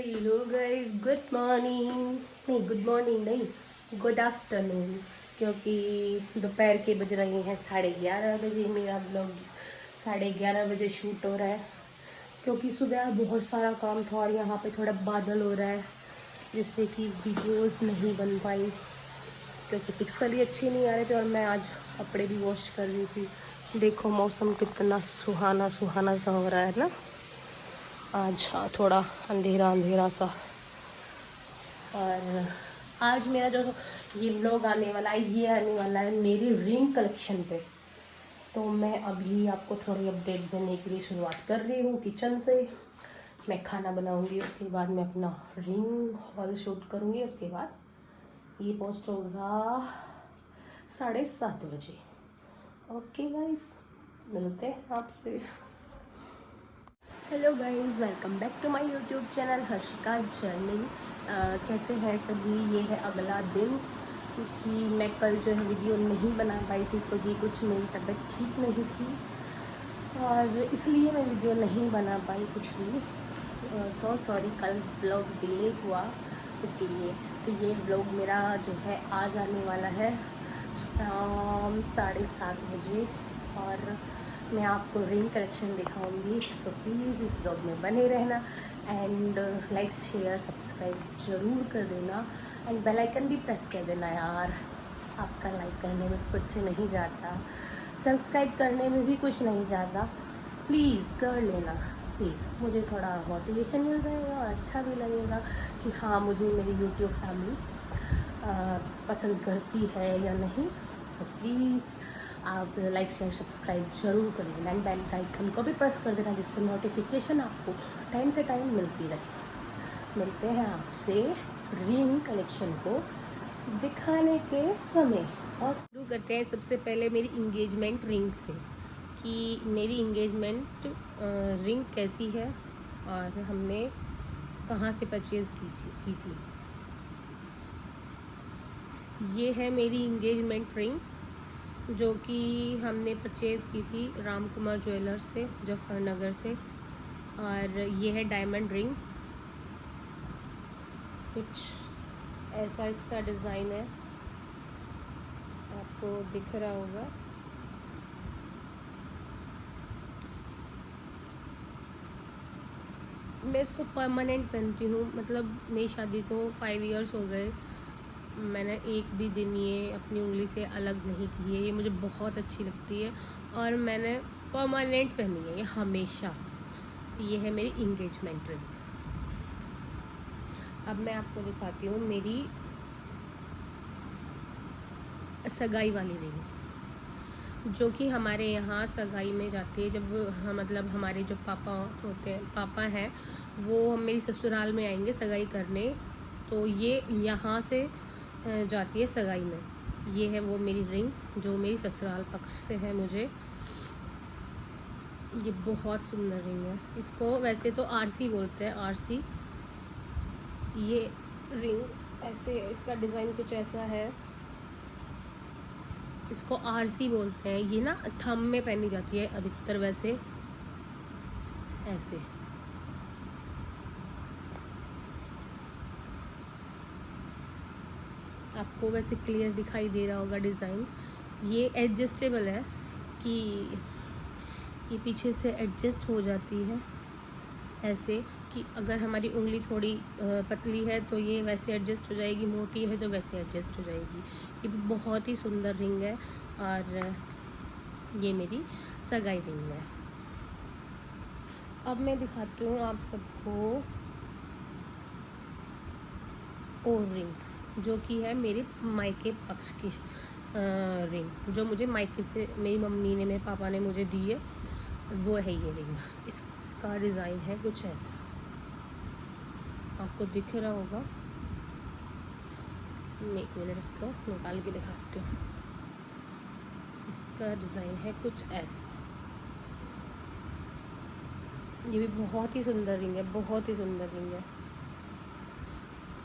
Hello guys, good morning. नहीं, good morning नहीं, good afternoon, क्योंकि दोपहर के बज रहे हैं 11:30 बजे। मेरा ब्लॉग 11:30 बजे शूट हो रहा है, क्योंकि सुबह बहुत सारा काम था और यहाँ पे थोड़ा बादल हो रहा है, जिससे कि वीडियोस नहीं बन पाई, क्योंकि पिक्सल ही अच्छे नहीं आ रहे थे। और मैं आज कपड़े भी वॉश कर रही थी। देखो मौसम कितना सुहाना सुहाना सा हो रहा है ना आज। हाँ, थोड़ा अंधेरा अंधेरा सा। और आज मेरा जो ये व्लॉग आने वाला है, ये आने वाला है मेरी रिंग कलेक्शन पे। तो मैं अभी आपको थोड़ी अपडेट देने के लिए शुरुआत कर रही हूँ किचन से। मैं खाना बनाऊंगी, उसके बाद मैं अपना रिंग हॉल शूट करूँगी। उसके बाद ये पोस्ट होगा 7:30 बजे। ओके गाइस, मिलते हैं आपसे। Hello guys, welcome back to my YouTube channel Harshika's journey. कैसे हैं सभी। ये है अगला दिन कि मैं कल जो है वीडियो नहीं बना पाई थी, क्योंकि कुछ मेरी तबीयत ठीक नहीं थी और इसलिए मैं वीडियो नहीं बना पाई कुछ भी। सो सॉरी, कल व्लॉग डिले हुआ इसलिए। तो ये व्लॉग मेरा जो है आज आने वाला है शाम 7:30 बजे, और मैं आपको रिंग कलेक्शन दिखाऊंगी। सो प्लीज़ इस ब्लॉग में बने रहना एंड लाइक शेयर सब्सक्राइब ज़रूर कर देना एंड बेल आइकन भी प्रेस कर देना यार। आपका लाइक करने में कुछ नहीं जाता, सब्सक्राइब करने में भी कुछ नहीं जाता, प्लीज़ कर लेना प्लीज़। मुझे थोड़ा मोटिवेशन मिल जाएगा और अच्छा भी लगेगा कि हाँ, मुझे मेरी यूट्यूब फैमिली पसंद करती है या नहीं। सो प्लीज़ आप लाइक शेयर सब्सक्राइब जरूर कर देना एंड बेल आइकन को भी प्रेस कर देना, जिससे नोटिफिकेशन आपको टाइम से टाइम मिलती रहे। मिलते हैं आपसे रिंग कलेक्शन को दिखाने के समय। और शुरू करते हैं सबसे पहले मेरी इंगेजमेंट रिंग से, कि मेरी इंगेजमेंट रिंग कैसी है और हमने कहाँ से परचेज़ की थी। ये है मेरी इंगेजमेंट रिंग, जो कि हमने परचेज़ की थी राम कुमार ज्वेलर्स से, जफरनगर से। और ये है डायमंड रिंग, कुछ ऐसा इसका डिज़ाइन है, आपको दिख रहा होगा। मैं इसको परमानेंट पहनती हूँ, मतलब मेरी शादी को 5 इयर्स हो गए, मैंने एक भी दिन ये अपनी उंगली से अलग नहीं की है। ये मुझे बहुत अच्छी लगती है और मैंने परमानेंट पहनी है ये हमेशा। ये है मेरी इंगेजमेंट रिंग। अब मैं आपको दिखाती हूँ मेरी सगाई वाली रिंग, जो कि हमारे यहाँ सगाई में जाती है। जब मतलब हमारे जो पापा होते हैं, पापा हैं, वो मेरी ससुराल में आएंगे सगाई करने, तो ये यहाँ से जाती है सगाई में। ये है वो मेरी रिंग जो मेरी ससुराल पक्ष से है मुझे। ये बहुत सुंदर रिंग है। इसको वैसे तो आरसी बोलते हैं, आरसी। ये रिंग ऐसे, इसका डिज़ाइन कुछ ऐसा है, इसको आरसी बोलते हैं। ये ना थंब में पहनी जाती है अधिकतर, वैसे ऐसे। आपको वैसे क्लियर दिखाई दे रहा होगा डिज़ाइन। ये एडजस्टेबल है कि ये पीछे से एडजस्ट हो जाती है ऐसे, कि अगर हमारी उंगली थोड़ी पतली है तो ये वैसे एडजस्ट हो जाएगी, मोटी है तो वैसे एडजस्ट हो जाएगी। ये बहुत ही सुंदर रिंग है और ये मेरी सगाई रिंग है। अब मैं दिखाती हूँ आप सबको और रिंग्स, जो कि है मेरे मायके पक्ष की रिंग, जो मुझे मायके से मेरी मम्मी ने, मेरे पापा ने मुझे दी है, वो है ये रिंग। इसका डिज़ाइन है कुछ ऐसा, आपको दिख रहा होगा। एक मिनट, इसको निकाल के दिखाती हूँ। इसका डिज़ाइन है कुछ ऐसा। ये भी बहुत ही सुंदर रिंग है, बहुत ही सुंदर रिंग है।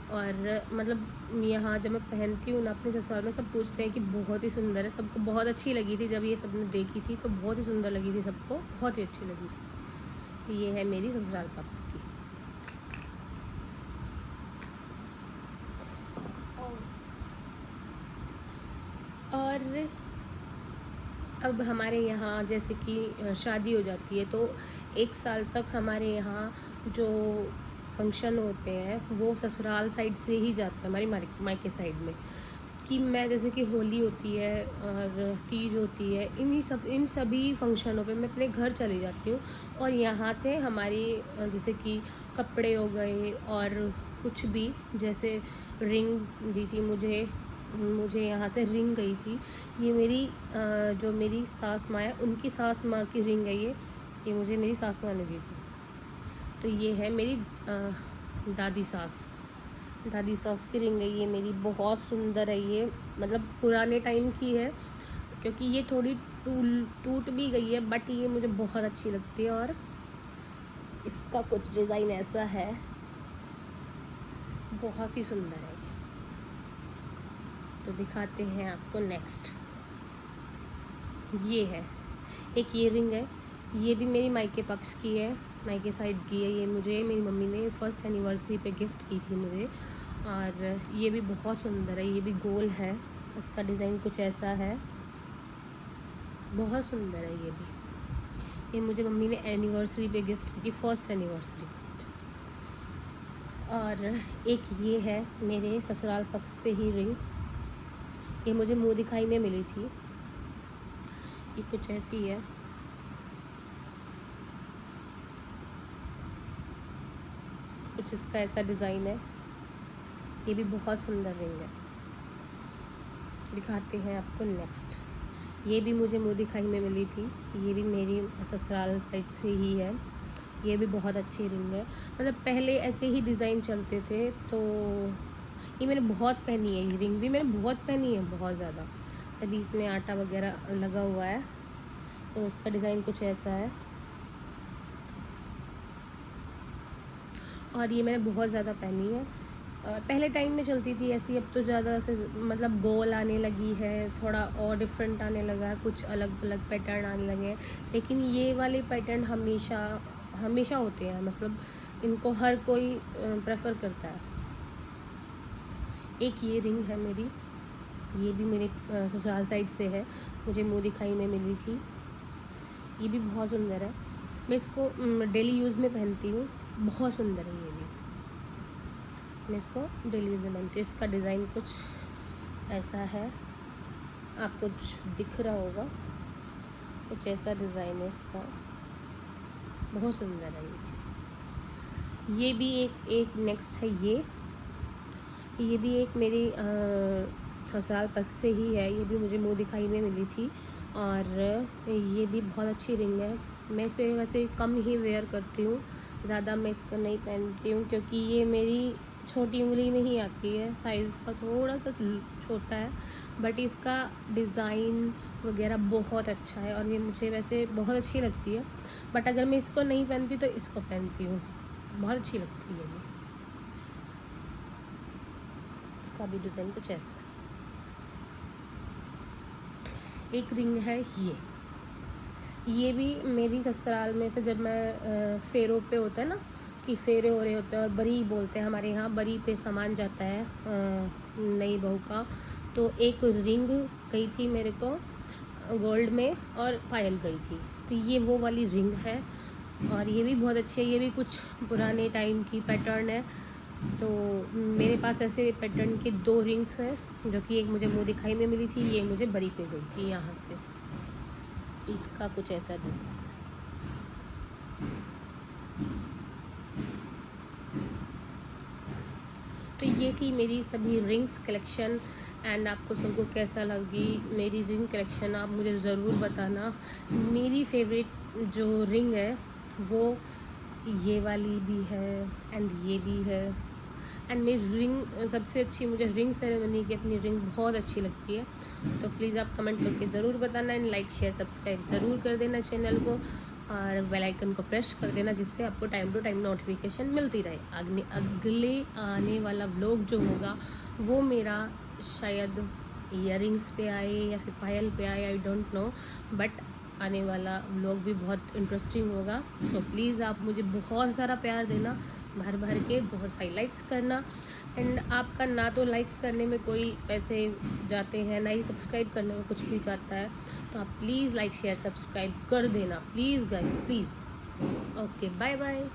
और मतलब यहाँ जब मैं पहनती हूँ ना अपने ससुराल में, सब पूछते हैं कि बहुत ही सुंदर है। सबको बहुत अच्छी लगी थी, जब ये सबने देखी थी तो बहुत ही सुंदर लगी थी, सबको बहुत ही अच्छी लगी थी। ये है मेरी ससुराल पक्ष की। और अब हमारे यहाँ जैसे कि शादी हो जाती है तो 1 साल तक हमारे यहाँ जो फंक्शन होते हैं वो ससुराल साइड से ही जाते हैं, हमारी मायके साइड में। कि मैं जैसे कि होली होती है और तीज होती है, इन सभी फंक्शनों पे मैं अपने घर चली जाती हूँ। और यहाँ से हमारी जैसे कि कपड़े हो गए और कुछ भी, जैसे रिंग दी थी मुझे यहाँ से रिंग गई थी। ये मेरी जो मेरी सास माँ है उनकी सास माँ की रिंग है ये मुझे मेरी सास माँ ने दी थी। तो ये है मेरी दादी सास की रिंग है, ये मेरी बहुत सुंदर है। ये मतलब पुराने टाइम की है क्योंकि ये थोड़ी टूट भी गई है, बट ये मुझे बहुत अच्छी लगती है। और इसका कुछ डिज़ाइन ऐसा है, बहुत ही सुंदर है। तो दिखाते हैं आपको नेक्स्ट। ये है एक ये रिंग है, ये भी मेरी मायके पक्ष की है, मायके साइड की है। ये मुझे मेरी मम्मी ने फर्स्ट एनिवर्सरी पे गिफ्ट की थी मुझे। और ये भी बहुत सुंदर है, ये भी गोल है, इसका डिज़ाइन कुछ ऐसा है, बहुत सुंदर है। ये मुझे मम्मी ने एनिवर्सरी पे गिफ्ट की थी, फर्स्ट एनिवर्सरी गिफ्ट। और एक ये है मेरे ससुराल पक्ष से ही रिंग, ये मुझे मुँह दिखाई में मिली थी। ये कुछ ऐसी है, कुछ इसका ऐसा डिज़ाइन है। ये भी बहुत सुंदर रिंग है। दिखाते हैं आपको नेक्स्ट। ये भी मुझे मुँह दिखाई में मिली थी, ये भी मेरी ससुराल साइड से ही है। ये भी बहुत अच्छी रिंग है। मतलब पहले ऐसे ही डिज़ाइन चलते थे, तो ये मैंने बहुत पहनी है। ये रिंग भी मैंने बहुत पहनी है, बहुत ज़्यादा। तभी इसमें आटा वगैरह लगा हुआ है, तो उसका डिज़ाइन कुछ ऐसा है। और ये मैंने बहुत ज़्यादा पहनी है। पहले टाइम में चलती थी ऐसी, अब तो ज़्यादा से मतलब गोल आने लगी है, थोड़ा और डिफरेंट आने लगा है, कुछ अलग अलग पैटर्न आने लगे हैं। लेकिन ये वाले पैटर्न हमेशा होते हैं, मतलब इनको हर कोई प्रेफर करता है। एक ये रिंग है मेरी, ये भी मेरे ससुराल साइड से है, मुझे मुँह दिखाई में मिली थी। ये भी बहुत सुंदर है, मैं इसको डेली यूज़ में पहनती हूँ, बहुत सुंदर है। ये भी मैं इसको डेली यूज़ में पहनती हूँ। इसका डिज़ाइन कुछ ऐसा है, आपको कुछ दिख रहा होगा, कुछ ऐसा डिज़ाइन है इसका, बहुत सुंदर है। ये भी एक नेक्स्ट है। ये भी एक मेरी ससुराल पक्ष से ही है, ये भी मुझे मुँह दिखाई में मिली थी। और ये भी बहुत अच्छी रिंग है। मैं इसे वैसे कम ही वेयर करती हूँ, ज़्यादा मैं इसको नहीं पहनती हूँ, क्योंकि ये मेरी छोटी उंगली में ही आती है, साइज़ का थोड़ा सा छोटा है, बट इसका डिज़ाइन वगैरह बहुत अच्छा है। और ये मुझे वैसे बहुत अच्छी लगती है, बट अगर मैं इसको नहीं पहनती तो इसको पहनती हूँ, बहुत अच्छी लगती है। ये इसका भी डिज़ाइन कुछ ऐसा। एक रिंग है ये भी मेरी ससुराल में से, जब मैं फेरों पे होता है ना, कि फेरे हो रहे होते हैं और बरी बोलते हैं हमारे यहाँ, बरी पे सामान जाता है नई बहू का, तो एक रिंग गई थी मेरे को गोल्ड में और पायल गई थी। तो ये वो वाली रिंग है, और ये भी बहुत अच्छी है। ये भी कुछ पुराने टाइम की पैटर्न है। तो मेरे पास ऐसे पैटर्न की 2 रिंग्स हैं, जो कि एक मुझे मुँह दिखाई में मिली थी, ये मुझे बरी पे गई थी यहाँ से। इसका कुछ ऐसा डिज़ाइन। तो ये थी मेरी सभी रिंग्स कलेक्शन, एंड आपको सबको कैसा लगी मेरी रिंग कलेक्शन, आप मुझे ज़रूर बताना। मेरी फेवरेट जो रिंग है वो ये वाली भी है, एंड ये भी है। एंड मेरी रिंग सबसे अच्छी, मुझे रिंग सेरेमनी की अपनी रिंग बहुत अच्छी लगती है। तो प्लीज़ आप कमेंट करके ज़रूर बताना, एंड लाइक शेयर सब्सक्राइब ज़रूर कर देना चैनल को, और बेल आइकन को प्रेस कर देना, जिससे आपको टाइम टू टाइम नोटिफिकेशन मिलती रहे। अगले आने वाला व्लॉग जो होगा वो मेरा शायद ईयरिंग्स पे आए या फिर पायल पे आए, आई डोंट नो, बट आने वाला व्लॉग भी बहुत इंटरेस्टिंग होगा। सो प्लीज़ आप मुझे बहुत सारा प्यार देना, भर भर के बहुत सारी लाइक्स करना। एंड आपका ना तो लाइक्स करने में कोई पैसे जाते हैं, ना ही सब्सक्राइब करने में कुछ भी जाता है, तो आप प्लीज़ लाइक शेयर सब्सक्राइब कर देना please guys, please. Okay, bye bye.